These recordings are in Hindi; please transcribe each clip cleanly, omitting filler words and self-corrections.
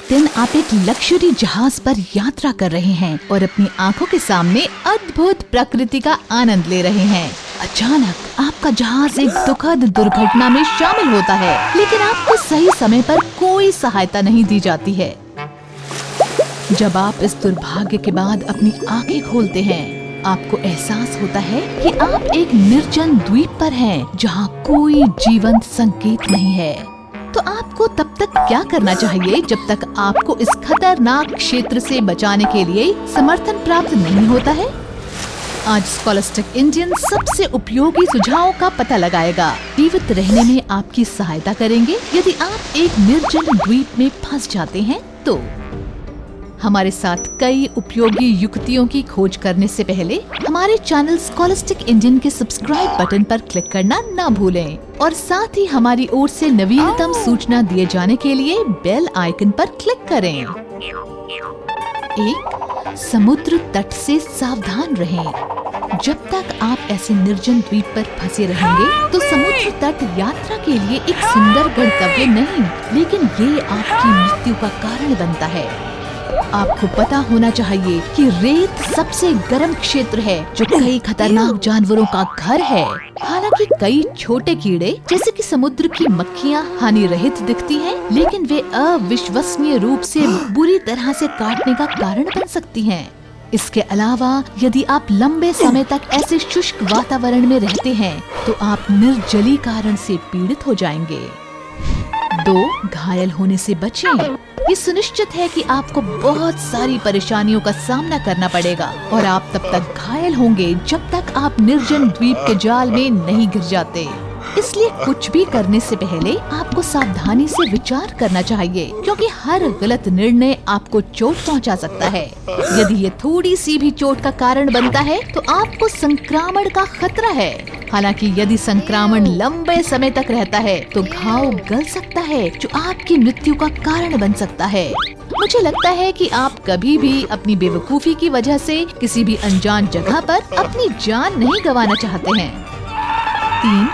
दिन आप एक लग्जरी जहाज पर यात्रा कर रहे हैं और अपनी आंखों के सामने अद्भुत प्रकृति का आनंद ले रहे हैं। अचानक आपका जहाज एक दुखद दुर्घटना में शामिल होता है, लेकिन आपको सही समय पर कोई सहायता नहीं दी जाती है। जब आप इस दुर्भाग्य के बाद अपनी आंखें खोलते हैं, आपको एहसास होता है कि आप एक निर्जन द्वीप पर हैं, जहां कोई जीवंत संकेत नहीं है। तो आपको तब तक क्या करना चाहिए जब तक आपको इस खतरनाक क्षेत्र से बचाने के लिए समर्थन प्राप्त नहीं होता है? आज स्कॉलस्टिक इंडियन सबसे उपयोगी सुझावों का पता लगाएगा। जीवित रहने में आपकी सहायता करेंगे यदि आप एक निर्जन द्वीप में फंस जाते हैं तो। हमारे साथ कई उपयोगी युक्तियों की खोज करने से पहले हमारे चैनल स्कॉलस्टिक इंडियन के सब्सक्राइब बटन पर क्लिक करना ना भूलें और साथ ही हमारी ओर से नवीनतम सूचना दिए जाने के लिए बेल आइकन पर क्लिक करें। 1. समुद्र तट से सावधान रहें। जब तक आप ऐसे निर्जन द्वीप पर फंसे रहेंगे तो समुद्र तट यात्रा के लिए एक सुंदर गंतव्य नहीं, लेकिन ये आपकी मृत्यु का कारण बनता है। आपको पता होना चाहिए कि रेत सबसे गर्म क्षेत्र है, जो कई खतरनाक जानवरों का घर है। हालांकि कई छोटे कीड़े जैसे कि समुद्र की मक्खियां हानि रहित दिखती हैं, लेकिन वे अविश्वसनीय रूप से बुरी तरह से काटने का कारण बन सकती हैं। इसके अलावा यदि आप लंबे समय तक ऐसे शुष्क वातावरण में रहते हैं तो आप निर्जलीकरण से पीड़ित हो जाएंगे। 2. घायल होने से बचें। ये सुनिश्चित है कि आपको बहुत सारी परेशानियों का सामना करना पड़ेगा और आप तब तक घायल होंगे जब तक आप निर्जन द्वीप के जाल में नहीं गिर जाते। इसलिए कुछ भी करने से पहले आपको सावधानी से विचार करना चाहिए, क्योंकि हर गलत निर्णय आपको चोट पहुंचा सकता है। यदि ये थोड़ी सी भी चोट का कारण बनता है तो आपको संक्रमण का खतरा है। हालांकि यदि संक्रमण लंबे समय तक रहता है तो घाव गल सकता है, जो आपकी मृत्यु का कारण बन सकता है। मुझे लगता है कि आप कभी भी अपनी बेवकूफी की वजह से किसी भी अनजान जगह पर अपनी जान नहीं गंवाना चाहते हैं। 3.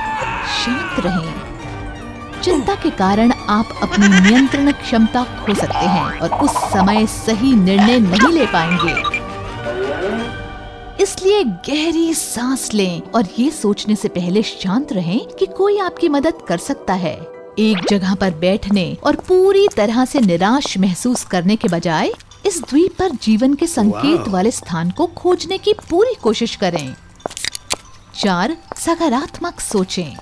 शांत रहें। चिंता के कारण आप अपनी नियंत्रण क्षमता खो सकते हैं और उस समय सही निर्णय नहीं ले पाएंगे। इसलिए गहरी सांस लें और ये सोचने से पहले शांत रहें कि कोई आपकी मदद कर सकता है। एक जगह पर बैठने और पूरी तरह से निराश महसूस करने के बजाय इस द्वीप पर जीवन के संकेत वाले स्थान को खोजने की पूरी कोशिश करें। 4. सकारात्मक सोचें।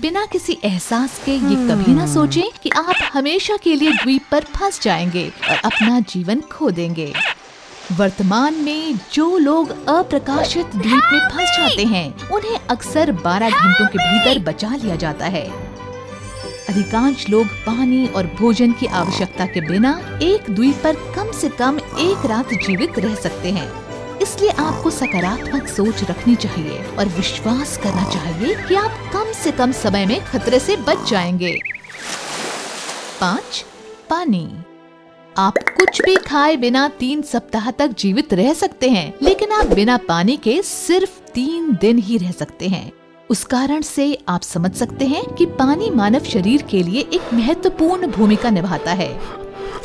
बिना किसी एहसास के ये कभी ना सोचें कि आप हमेशा के लिए द्वीप पर फंस जाएंगे और अपना जीवन खो देंगे। वर्तमान में जो लोग अप्रकाशित द्वीप में फंस जाते हैं, उन्हें अक्सर 12 घंटों के भीतर बचा लिया जाता है। अधिकांश लोग पानी और भोजन की आवश्यकता के बिना एक द्वीप पर कम से कम एक रात जीवित रह सकते हैं। इसलिए आपको सकारात्मक सोच रखनी चाहिए और विश्वास करना चाहिए कि आप कम से कम समय में खतरे से बच जाएंगे। 5. पानी। आप कुछ भी खाए बिना 3 सप्ताह तक जीवित रह सकते हैं, लेकिन आप बिना पानी के सिर्फ 3 दिन ही रह सकते हैं। उस कारण से आप समझ सकते हैं कि पानी मानव शरीर के लिए एक महत्वपूर्ण भूमिका निभाता है।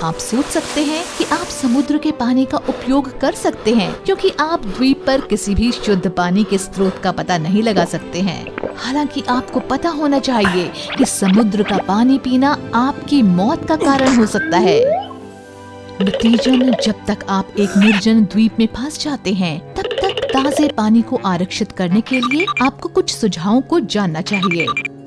आप सोच सकते हैं कि आप समुद्र के पानी का उपयोग कर सकते हैं, क्योंकि आप द्वीप पर किसी भी शुद्ध पानी के स्रोत का पता नहीं लगा सकते हैं। हालांकि आपको पता होना चाहिए कि समुद्र का पानी पीना आपकी मौत का कारण हो सकता है। नतीजन जब तक आप एक निर्जन द्वीप में फंस जाते हैं, तब तक ताजे पानी को आरक्षित करने के लिए आपको कुछ सुझावों को जानना चाहिए।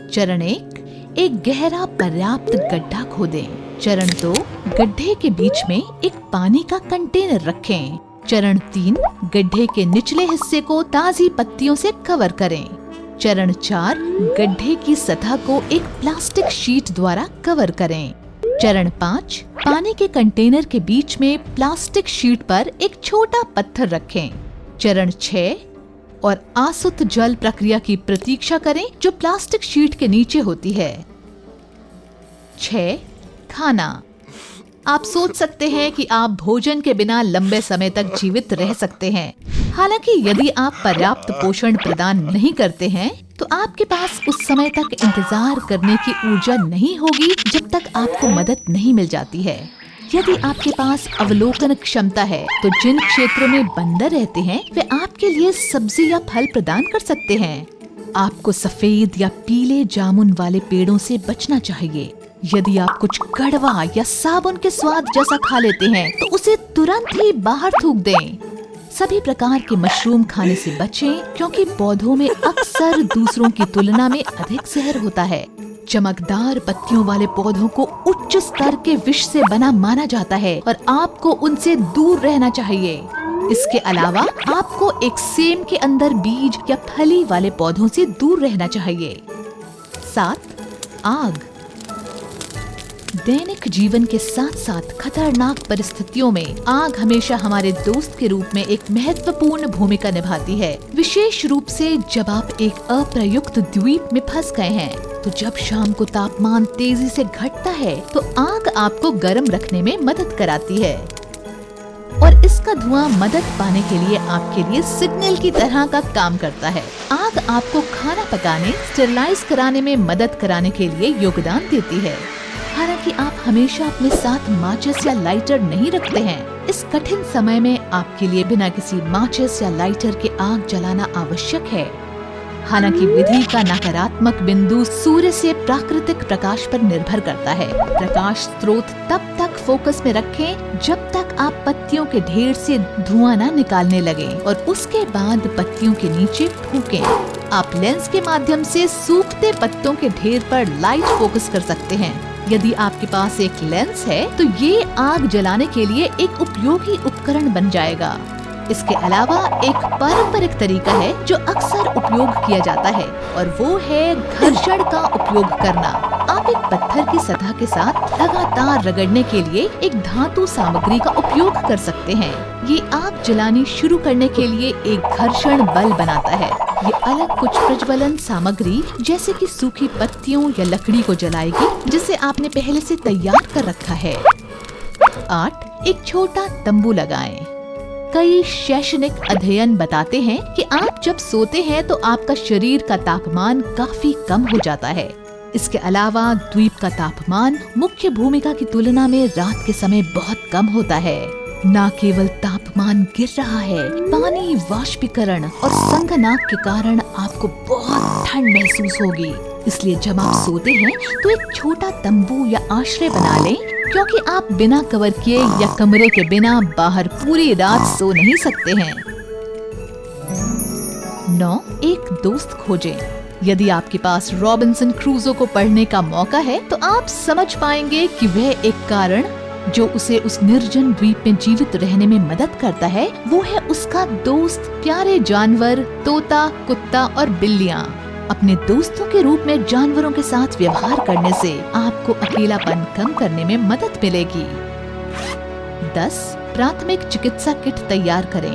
चरण 1. एक गहरा पर्याप्त गड्ढा खोदें। चरण 2. गड्ढे के बीच में एक पानी का कंटेनर रखें। चरण 3. गड्ढे के निचले हिस्से को ताजी पत्तियों से कवर करें। चरण 4. गड्ढे की सतह को एक प्लास्टिक शीट द्वारा कवर करें। चरण 5. पानी के कंटेनर के बीच में प्लास्टिक शीट पर एक छोटा पत्थर रखें। चरण 6. और आसुत जल प्रक्रिया की प्रतीक्षा करें, जो प्लास्टिक शीट के नीचे होती है। 6. खाना। आप सोच सकते हैं कि आप भोजन के बिना लंबे समय तक जीवित रह सकते हैं। हालांकि यदि आप पर्याप्त पोषण प्रदान नहीं करते हैं तो आपके पास उस समय तक इंतजार करने की ऊर्जा नहीं होगी जब तक आपको मदद नहीं मिल जाती है। यदि आपके पास अवलोकन क्षमता है तो जिन क्षेत्रों में बंदर रहते हैं वे आपके लिए सब्जी या फल प्रदान कर सकते हैं। आपको सफेद या पीले जामुन वाले पेड़ों से बचना चाहिए। यदि आप कुछ कड़वा या साबुन के स्वाद जैसा खा लेते हैं तो उसे तुरंत ही बाहर थूक दें। सभी प्रकार के मशरूम खाने से बचें क्योंकि पौधों में अक्सर दूसरों की तुलना में अधिक जहर होता है। चमकदार पत्तियों वाले पौधों को उच्च स्तर के विष से बना माना जाता है और आपको उनसे दूर रहना चाहिए। इसके अलावा आपको एक सेम के अंदर बीज या फली वाले पौधों से दूर रहना चाहिए। 7. आग। दैनिक जीवन के साथ साथ खतरनाक परिस्थितियों में आग हमेशा हमारे दोस्त के रूप में एक महत्वपूर्ण भूमिका निभाती है, विशेष रूप से जब आप एक अप्रयुक्त द्वीप में फंस गए हैं। तो जब शाम को तापमान तेजी से घटता है तो आग आपको गर्म रखने में मदद कराती है और इसका धुआं मदद पाने के लिए आपके लिए सिग्नल की तरह का काम करता है। आग आपको खाना पकाने, स्टेरलाइज कराने में मदद कराने के लिए योगदान देती है। हालांकि आप हमेशा अपने साथ माचिस या लाइटर नहीं रखते हैं। इस कठिन समय में आपके लिए बिना किसी माचिस या लाइटर के आग जलाना आवश्यक है। हालांकि विधि का नकारात्मक बिंदु सूर्य से प्राकृतिक प्रकाश पर निर्भर करता है। प्रकाश स्रोत तब तक फोकस में रखें जब तक आप पत्तियों के ढेर से धुआं न निकालने लगे और उसके बाद पत्तियों के नीचे फूकें। आप लेंस के माध्यम से सूखते पत्तों के ढेर पर लाइट फोकस कर सकते हैं। यदि आपके पास एक लेंस है तो ये आग जलाने के लिए एक उपयोगी उपकरण बन जाएगा। इसके अलावा एक पारंपरिक तरीका है जो अक्सर उपयोग किया जाता है और वो है घर्षण का उपयोग करना। आप एक पत्थर की सतह के साथ लगातार रगड़ने के लिए एक धातु सामग्री का उपयोग कर सकते हैं। ये आग जलानी शुरू करने के लिए एक घर्षण बल बनाता है। ये अलग कुछ प्रज्वलन सामग्री जैसे कि सूखी पत्तियों या लकड़ी को जलाएगी जिसे आपने पहले से तैयार कर रखा है। 8. एक छोटा तंबू लगाएं। कई शैक्षणिक अध्ययन बताते हैं कि आप जब सोते हैं तो आपका शरीर का तापमान काफी कम हो जाता है। इसके अलावा द्वीप का तापमान मुख्य भूमिका की तुलना में रात के समय बहुत कम होता है। न केवल तापमान गिर रहा है, पानी वाष्पीकरण और संघनाक के कारण आपको बहुत ठंड महसूस होगी। इसलिए जब आप सोते हैं तो एक छोटा तंबू या आश्रय बना लें क्योंकि आप बिना कवर किए या कमरे के बिना बाहर पूरी रात सो नहीं सकते हैं। 9. एक दोस्त खोजें। यदि आपके पास रॉबिन्सन क्रूसो को पढ़ने का मौका है तो आप समझ पाएंगे कि वह एक कारण जो उसे उस निर्जन द्वीप में जीवित रहने में मदद करता है वो है उसका दोस्त, प्यारे जानवर, तोता, कुत्ता और बिल्लियाँ। अपने दोस्तों के रूप में जानवरों के साथ व्यवहार करने से आपको अकेलापन कम करने में मदद मिलेगी। 10. प्राथमिक चिकित्सा किट तैयार करें।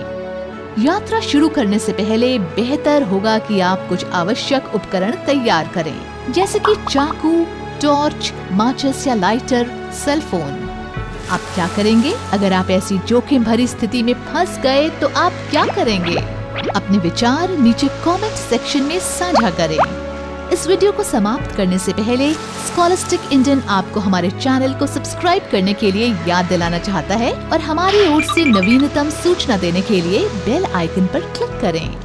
यात्रा शुरू करने से पहले बेहतर होगा कि आप कुछ आवश्यक उपकरण तैयार करें जैसे कि चाकू, टॉर्च, माचिस या लाइटर, सेल फोन। आप क्या करेंगे अगर आप ऐसी जोखिम भरी स्थिति में फंस गए तो आप क्या करेंगे? अपने विचार नीचे कमेंट सेक्शन में साझा करें। इस वीडियो को समाप्त करने से पहले स्कॉलस्टिक इंडियन आपको हमारे चैनल को सब्सक्राइब करने के लिए याद दिलाना चाहता है और हमारी ओर से नवीनतम सूचना देने के लिए बेल आइकन पर क्लिक करें।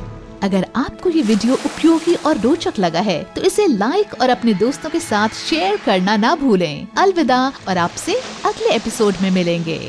अगर आपको ये वीडियो उपयोगी और रोचक लगा है तो इसे लाइक और अपने दोस्तों के साथ शेयर करना ना भूलें। अलविदा और आपसे अगले एपिसोड में मिलेंगे।